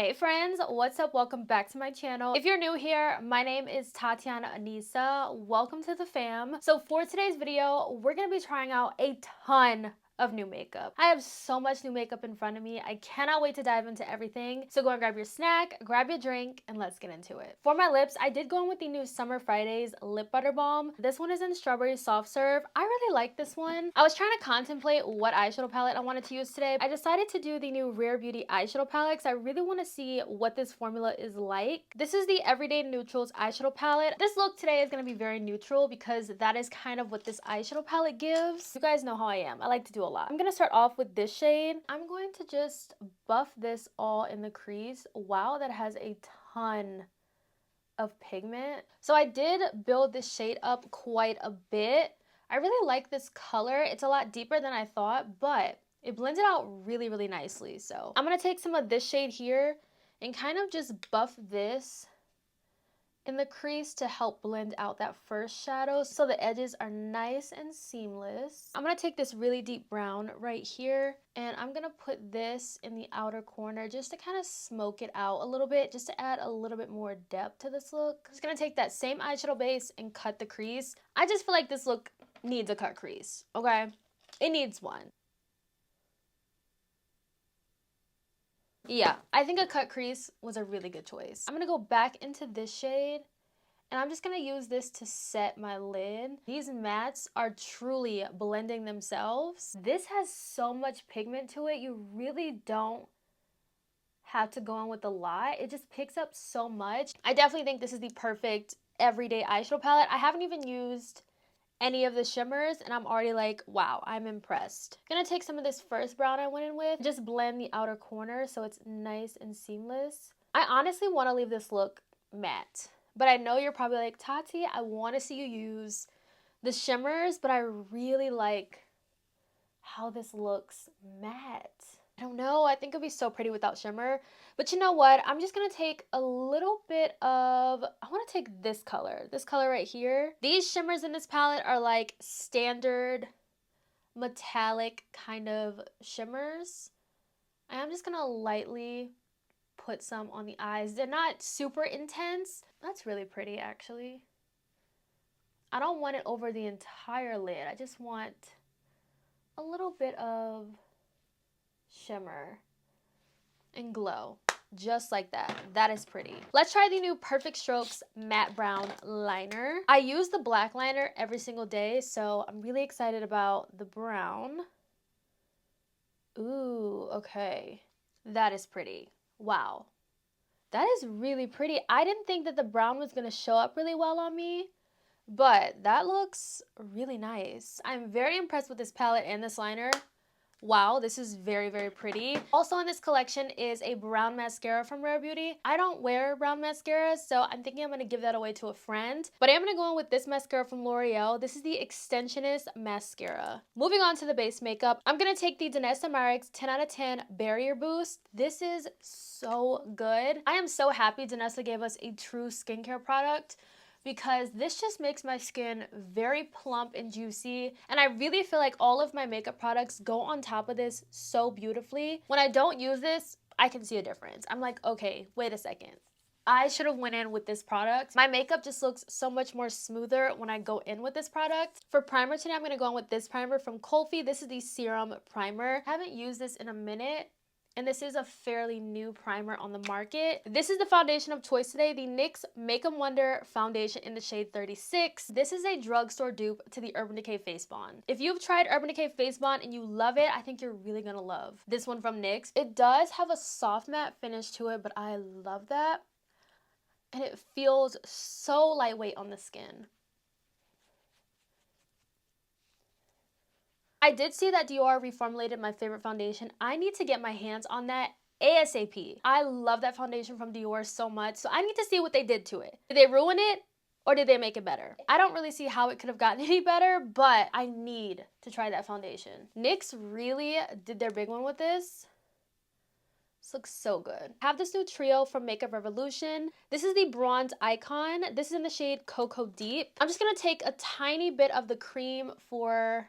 Hey friends, what's up? Welcome back to my channel. If you're new here, my name is Tatiana Anissa. Welcome to the fam. So for today's video, we're gonna be trying out a ton of new makeup. I have so much new makeup in front of me. I cannot wait to dive into everything. So go and grab your snack, grab your drink, and let's get into it. For my lips, I did go in with the new Summer Fridays Lip Butter Balm. This one is in Strawberry Soft Serve. I really like this one. I was trying to contemplate what eyeshadow palette I wanted to use today. I decided to do the new Rare Beauty eyeshadow palette because I really want to see what this formula is like. This is the Everyday Neutrals eyeshadow palette. This look today is going to be very neutral because that is kind of what this eyeshadow palette gives. You guys know how I am. I like to do a lot. I'm going to start off with this shade. I'm going to just buff this all in the crease. Wow, that has a ton of pigment. So I did build this shade up quite a bit. I really like this color. It's a lot deeper than I thought, but it blended out really, really nicely. So I'm going to take some of this shade here and kind of just buff this in the crease to help blend out that first shadow so the edges are nice and seamless. I'm going to take this really deep brown right here and I'm going to put this in the outer corner just to kind of smoke it out a little bit, just to add a little bit more depth to this look. I'm just going to take that same eyeshadow base and cut the crease. I just feel like this look needs a cut crease, okay? It needs one. Yeah, I think a cut crease was a really good choice. I'm going to go back into this shade and I'm just going to use this to set my lid. These mattes are truly blending themselves. This has so much pigment to it. You really don't have to go in with a lot. It just picks up so much. I definitely think this is the perfect everyday eyeshadow palette. I haven't even used any of the shimmers and I'm already like, wow, I'm impressed. I'm gonna take some of this first brown I went in with, just blend the outer corner so it's nice and seamless. I honestly want to leave this look matte, but I know you're probably like, Tati, I want to see you use the shimmers, but I really like how this looks matte. I don't know, I think it'd be so pretty without shimmer. But you know what? I'm just gonna take a little bit of, I wanna take this color right here. These shimmers in this palette are like standard metallic kind of shimmers. And I'm just gonna lightly put some on the eyes. They're not super intense. That's really pretty actually. I don't want it over the entire lid. I just want a little bit of shimmer and glow, just like that. That is pretty. Let's try the new Perfect Strokes matte brown liner. I use the black liner every single day, so I'm really excited about the brown. Ooh, okay, that is pretty. Wow, that is really pretty. I didn't think that the brown was gonna show up really well on me, but that looks really nice. I'm very impressed with this palette and this liner. Wow, this is very, very pretty. Also in this collection is a brown mascara from Rare Beauty. I don't wear brown mascara, so I'm thinking I'm going to give that away to a friend. But I am going to go in with this mascara from L'Oreal. This is the Extensionist Mascara. Moving on to the base makeup, I'm going to take the Danessa Myricks 10 out of 10 Barrier Boost. This is so good. I am so happy Danessa gave us a true skincare product, because this just makes my skin very plump and juicy, and I really feel like all of my makeup products go on top of this so beautifully. When I don't use this, I can see a difference. I'm like, okay, wait a second, I should have went in with this product. My makeup just looks so much more smoother when I go in with this product. For primer today, I'm going to go in with this primer from Colfi. This is the Serum Primer. I haven't used this in a minute, and this is a fairly new primer on the market. This is the foundation of choice today, the NYX Make 'em Wonder foundation in the shade 36. This is a drugstore dupe to the Urban Decay Face Bond. If you've tried Urban Decay Face Bond and you love it, I think you're really gonna love this one from NYX. It does have a soft matte finish to it, but I love that. And it feels so lightweight on the skin. I did see that Dior reformulated my favorite foundation. I need to get my hands on that ASAP. I love that foundation from Dior so much, so I need to see what they did to it. Did they ruin it or did they make it better? I don't really see how it could have gotten any better, but I need to try that foundation. NYX really did their big one with this. This looks so good. I have this new trio from Makeup Revolution. This is the Bronze Icon. This is in the shade Cocoa Deep. I'm just gonna take a tiny bit of the cream for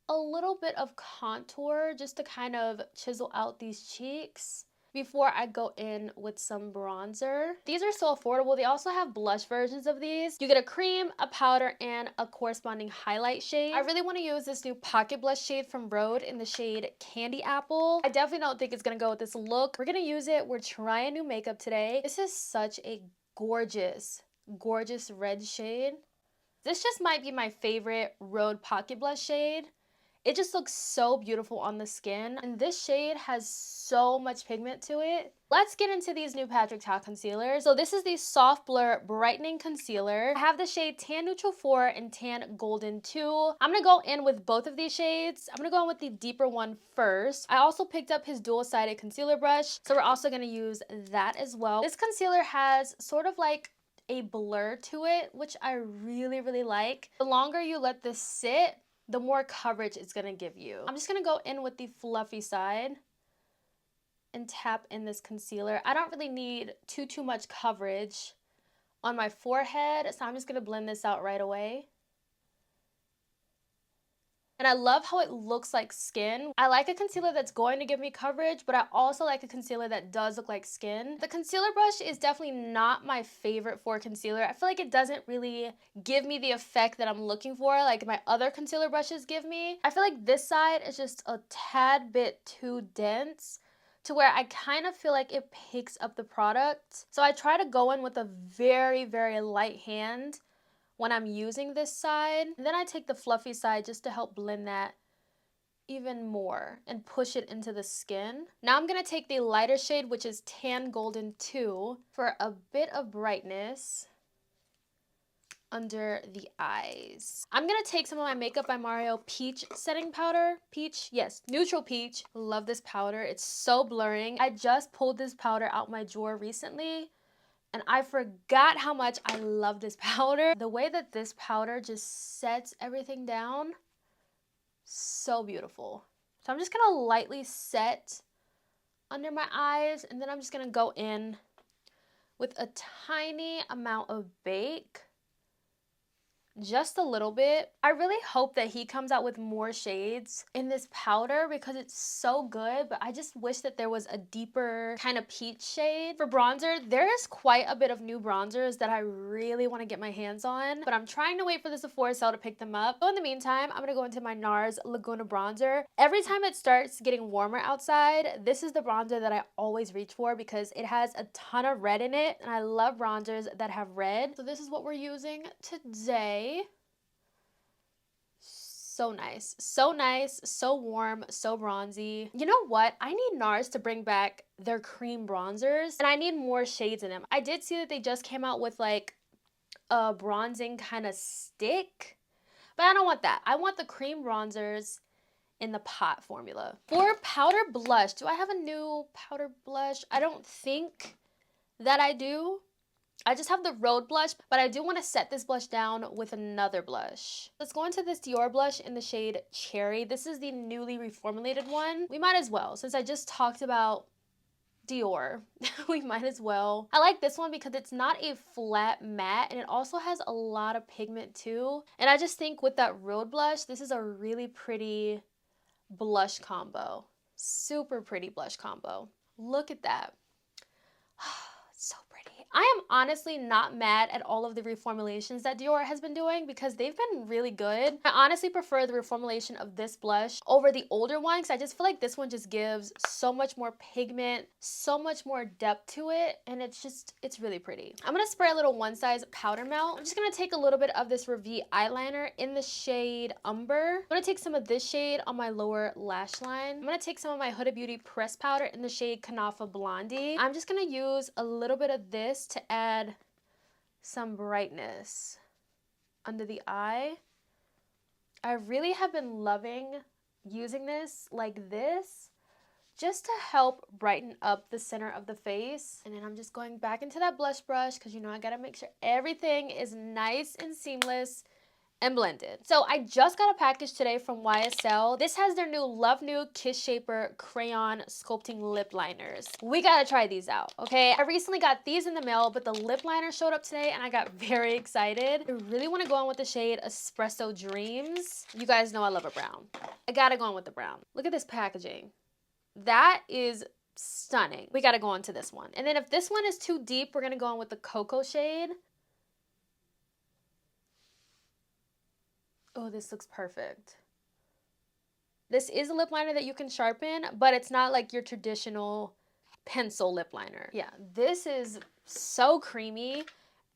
a little bit of contour just to kind of chisel out these cheeks. before I go in with some bronzer. These are so affordable. They also have blush versions of these. You get a cream, a powder, and a corresponding highlight shade. I really want to use this new pocket blush shade from Rhode in the shade Candy Apple. I definitely don't think it's going to go with this look. We're going to use it. We're trying new makeup today. This is such a gorgeous, gorgeous red shade. This just might be my favorite Rhode pocket blush shade. It just looks so beautiful on the skin. And this shade has so much pigment to it. Let's get into these new Patrick Ta concealers. So this is the Soft Blur Brightening Concealer. I have the shade Tan Neutral 4 and Tan Golden 2. I'm going to go in with both of these shades. I'm going to go in with the deeper one first. I also picked up his dual-sided concealer brush, so we're also going to use that as well. This concealer has sort of like a blur to it, which I really, really like. The longer you let this sit, the more coverage it's gonna give you. I'm just gonna go in with the fluffy side and tap in this concealer. I don't really need too much coverage on my forehead, so I'm just gonna blend this out right away. And I love how it looks like skin. I like a concealer that's going to give me coverage, but I also like a concealer that does look like skin. The concealer brush is definitely not my favorite for concealer. I feel like it doesn't really give me the effect that I'm looking for like my other concealer brushes give me. I feel like this side is just a tad bit too dense to where I kind of feel like it picks up the product. So I try to go in with a very, very light hand when I'm using this side. And then I take the fluffy side just to help blend that even more and push it into the skin. Now I'm going to take the lighter shade, which is Tan Golden 2, for a bit of brightness under the eyes. I'm going to take some of my Makeup by Mario Peach setting powder. Peach, yes, neutral peach. Love this powder. It's so blurring. I just pulled this powder out my drawer recently, and I forgot how much I love this powder. The way that this powder just sets everything down, so beautiful. So I'm just gonna lightly set under my eyes, and then I'm just gonna go in with a tiny amount of bake. Just a little bit. I really hope that he comes out with more shades in this powder because it's so good, but I just wish that there was a deeper kind of peach shade. For bronzer, there is quite a bit of new bronzers that I really want to get my hands on, but I'm trying to wait for the Sephora sale to pick them up. So in the meantime, I'm going to go into my NARS Laguna bronzer. Every time it starts getting warmer outside, this is the bronzer that I always reach for because it has a ton of red in it, and I love bronzers that have red. So this is what we're using today. So nice, so warm, so bronzy. You know what? I need NARS to bring back their cream bronzers, and I need more shades in them. I did see that they just came out with like a bronzing kind of stick, but I don't want that. I want the cream bronzers in the pot formula. For powder blush, do I have a new powder blush? I don't think that I do. I just have the Rhode blush, but I do want to set this blush down with another blush. Let's go into this Dior blush in the shade Cherry. This is the newly reformulated one. We might as well, since I just talked about Dior, we might as well. I like this one because it's not a flat matte, and it also has a lot of pigment too. And I just think with that Rhode blush, this is a really pretty blush combo. Super pretty blush combo. Look at that. So pretty. I am honestly not mad at all of the reformulations that Dior has been doing because they've been really good. I honestly prefer the reformulation of this blush over the older one because I just feel like this one just gives so much more pigment, so much more depth to it, and it's really pretty. I'm going to spray a little one size powder melt. I'm just going to take a little bit of this Ravie eyeliner in the shade Umber. I'm going to take some of this shade on my lower lash line. I'm going to take some of my Huda Beauty pressed powder in the shade Kanafa Blondie. I'm just going to use a little bit of this to add some brightness under the eye. I really have been loving using this like this just to help brighten up the center of the face. And then I'm just going back into that blush brush because you know I gotta make sure everything is nice and seamless and blended. So I just got a package today from YSL. This has their new Love Nude Kiss Shaper Crayon Sculpting Lip Liners. We gotta try these out, okay? I recently got these in the mail, but the lip liner showed up today and I got very excited. I really wanna go on with the shade Espresso Dreams. You guys know I love a brown. I gotta go on with the brown. Look at this packaging. That is stunning. We gotta go on to this one. And then if this one is too deep, we're gonna go on with the cocoa shade. Oh, this looks perfect. This is a lip liner that you can sharpen, but it's not like your traditional pencil lip liner. Yeah, this is so creamy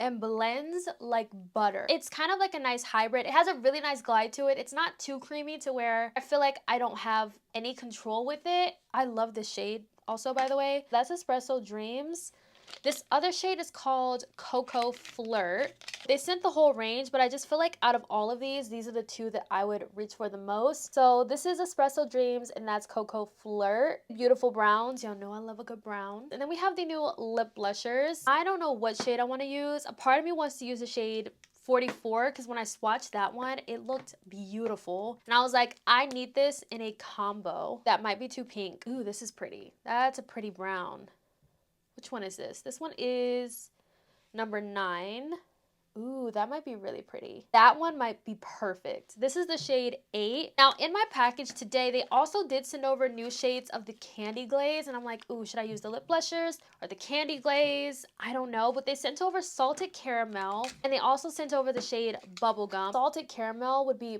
and blends like butter. It's kind of like a nice hybrid. It has a really nice glide to it. It's not too creamy to where I feel like I don't have any control with it. I love this shade also, by the way. That's Espresso Dreams. This other shade is called Cocoa Flirt. They sent the whole range, but I just feel like out of all of these are the two that I would reach for the most. So this is Espresso Dreams, and that's Cocoa Flirt. Beautiful browns. Y'all know I love a good brown. And then we have the new lip blushers. I don't know what shade I want to use. A part of me wants to use the shade 44 because when I swatched that one, it looked beautiful. And I was like, I need this in a combo. That might be too pink. Ooh, this is pretty. That's a pretty brown. Which one is this? This one is number 9. Ooh, that might be really pretty. That one might be perfect. This is the shade 8. Now, in my package today, they also did send over new shades of the Candy Glaze. And I'm like, ooh, should I use the lip blushers or the Candy Glaze? I don't know. But they sent over Salted Caramel. And they also sent over the shade Bubblegum. Salted Caramel would be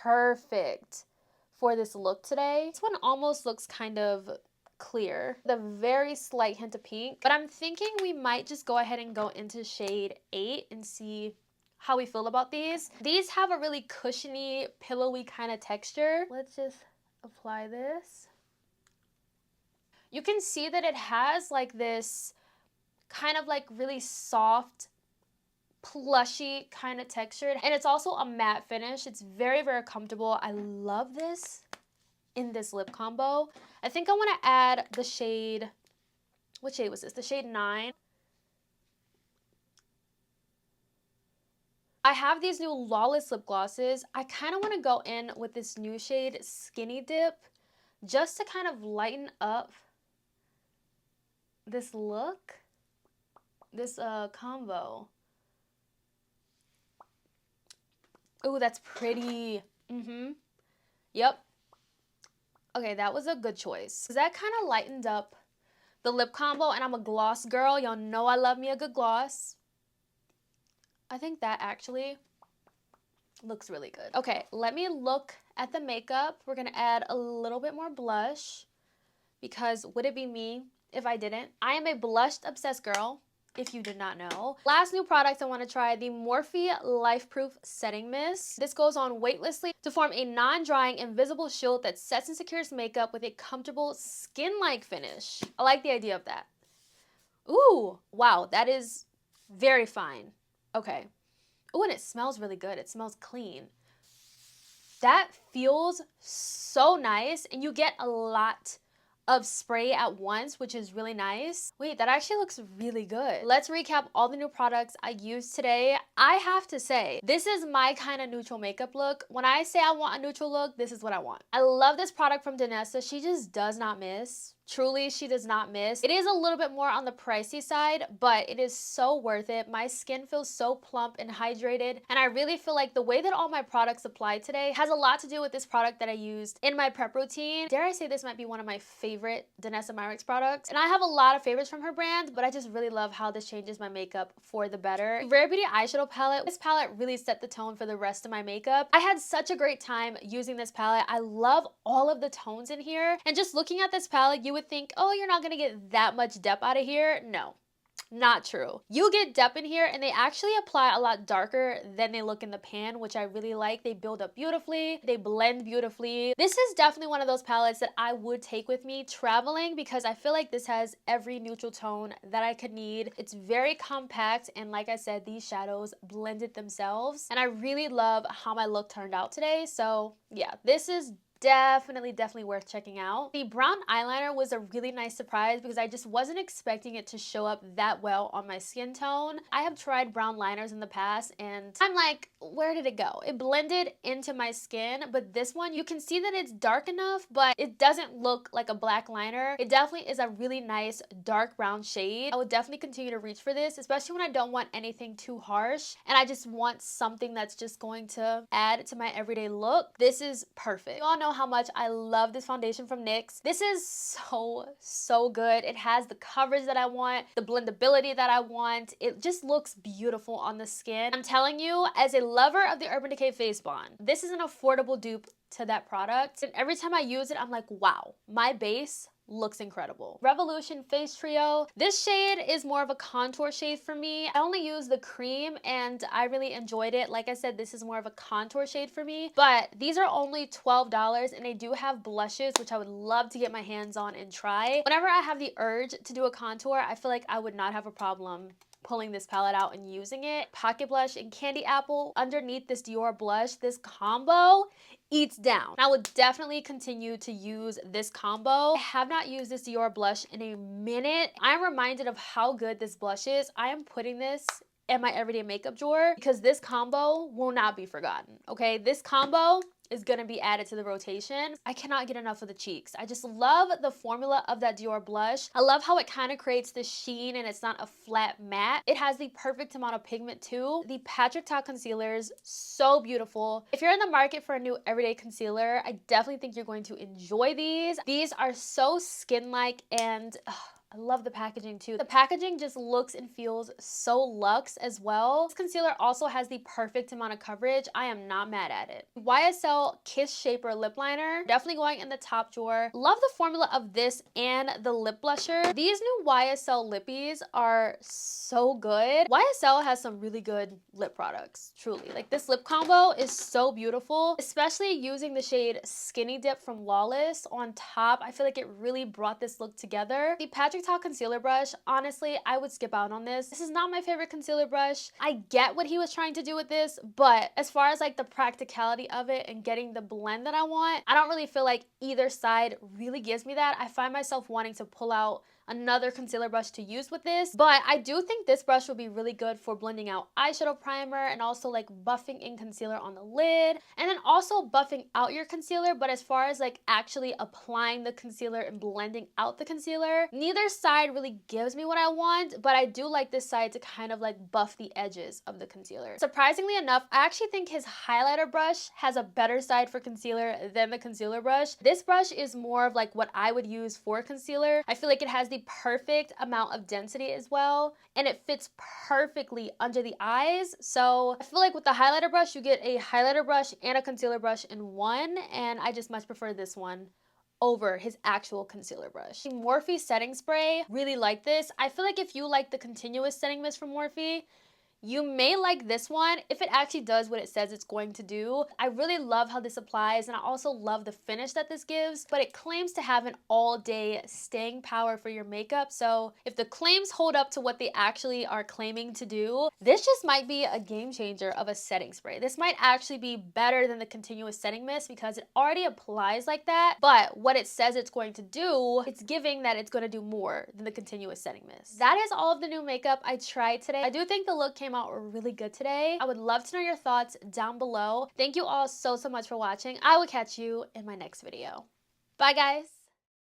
perfect for this look today. This one almost looks kind of clear, the very slight hint of pink, but I'm thinking we might just go ahead and go into shade 8 and see how we feel about these. These have a really cushiony, pillowy kind of texture. Let's just apply this. You can see that it has like this kind of like really soft, plushy kind of texture, and it's also a matte finish. It's very, very comfortable. I love this in this lip combo. I think I want to add the shade, what shade was this? The shade 9. I have these new Lawless lip glosses. I kind of want to go in with this new shade Skinny Dip just to kind of lighten up this look, this combo. Ooh, that's pretty. Yep. Okay, that was a good choice. That kind of lightened up the lip combo, and I'm a gloss girl. Y'all know I love me a good gloss. I think that actually looks really good. Okay, let me look at the makeup. We're gonna add a little bit more blush because would it be me if I didn't? I am a blushed obsessed girl, if you did not know. Last new product I want to try, the Morphe Life Proof Setting Mist. This goes on weightlessly to form a non-drying invisible shield that sets and secures makeup with a comfortable skin-like finish. I like the idea of that. Ooh, wow, that is very fine. Okay. Oh, and it smells really good. It smells clean. That feels so nice, and you get a lot of spray at once, which is really nice. Wait, that actually looks really good. Let's recap all the new products I used today. I have to say, this is my kind of neutral makeup look. When I say I want a neutral look, this is what I want. I love this product from Danessa. She just does not miss. Truly, she does not miss. It is a little bit more on the pricey side, but it is so worth it. My skin feels so plump and hydrated, and I really feel like the way that all my products apply today has a lot to do with this product that I used in my prep routine. Dare I say this might be one of my favorite Danessa Myricks products, and I have a lot of favorites from her brand, but I just really love how this changes my makeup for the better. Rare Beauty eyeshadow palette. This palette really set the tone for the rest of my makeup. I had such a great time using this palette. I love all of the tones in here, and just looking at this palette, you would think, oh, you're not gonna get that much depth out of here. No, not true. You get depth in here, and they actually apply a lot darker than they look in the pan, which I really like. They build up beautifully, they blend beautifully. This is definitely one of those palettes that I would take with me traveling because I feel like this has every neutral tone that I could need. It's very compact, and like I said, these shadows blended themselves, and I really love how my look turned out today. So yeah, this is definitely worth checking out. The brown eyeliner was a really nice surprise because I just wasn't expecting it to show up that well on my skin tone. I have tried brown liners in the past, and I'm like, where did it go? It blended into my skin, but this one, you can see that it's dark enough, but it doesn't look like a black liner. It definitely is a really nice dark brown shade. I would definitely continue to reach for this, especially when I don't want anything too harsh and I just want something that's just going to add to my everyday look. This is perfect. You all know know how much I love this foundation from NYX. This is so good. It has the coverage that I want, the blendability that I want. It just looks beautiful on the skin. I'm telling you, as a lover of the Urban Decay Face Bond, this is an affordable dupe to that product. And every time I use it, I'm like, wow, my base looks incredible. Revolution Face Trio. This shade is more of a contour shade for me. I only use the cream and I really enjoyed it. Like I said, this is more of a contour shade for me, but these are only $12 and they do have blushes, which I would love to get my hands on and try. Whenever I have the urge to do a contour, I feel like I would not have a problem pulling this palette out and using it. Pocket blush and Candy Apple underneath this Dior blush. This combo eats down. I would definitely continue to use this combo. I have not used this Dior blush in a minute. I'm reminded of how good this blush is. I am putting this in my everyday makeup drawer because this combo will not be forgotten, okay? This combo is gonna be added to the rotation. I cannot get enough of the cheeks. I just love the formula of that Dior blush. I love how it kind of creates this sheen and it's not a flat matte. It has the perfect amount of pigment too. The Patrick Ta concealers, so beautiful. If you're in the market for a new everyday concealer, I definitely think you're going to enjoy these. These are so skin-like and I love the packaging too. The packaging just looks and feels so luxe as well. This concealer also has the perfect amount of coverage. I am not mad at it. YSL Kiss Shaper Lip Liner, definitely going in the top drawer. Love the formula of this and the lip blusher. These new YSL lippies are so good. YSL has some really good lip products, truly. Like this lip combo is so beautiful, especially using the shade Skinny Dip from Lawless on top. I feel like it really brought this look together. The Patrick Ta concealer brush, honestly, I would skip out on this. This is not my favorite concealer brush. I get what he was trying to do with this, but as far as like the practicality of it and getting the blend that I want, I don't really feel like either side really gives me that. I find myself wanting to pull out another concealer brush to use with this, but I do think this brush will be really good for blending out eyeshadow primer and also like buffing in concealer on the lid and then also buffing out your concealer. But as far as like actually applying the concealer and blending out the concealer, neither side really gives me what I want, but I do like this side to kind of like buff the edges of the concealer. Surprisingly enough, I actually think his highlighter brush has a better side for concealer than the concealer brush. This brush is more of like what I would use for concealer. I feel like it has the perfect amount of density as well, and it fits perfectly under the eyes. So I feel like with the highlighter brush, you get a highlighter brush and a concealer brush in one, and I just much prefer this one over his actual concealer brush. The Morphe setting spray, really like this. I feel like if you like the continuous setting mist from Morphe, you may like this one if it actually does what it says it's going to do. I really love how this applies, and I also love the finish that this gives, but it claims to have an all-day staying power for your makeup. So if the claims hold up to what they actually are claiming to do, this just might be a game changer of a setting spray. This might actually be better than the continuous setting mist because it already applies like that, but what it says it's going to do, it's giving that it's going to do more than the continuous setting mist. That is all of the new makeup I tried today. I do think the look came out really good today. I would love to know your thoughts down below. Thank you all so much for watching. I will catch you in my next video. Bye guys.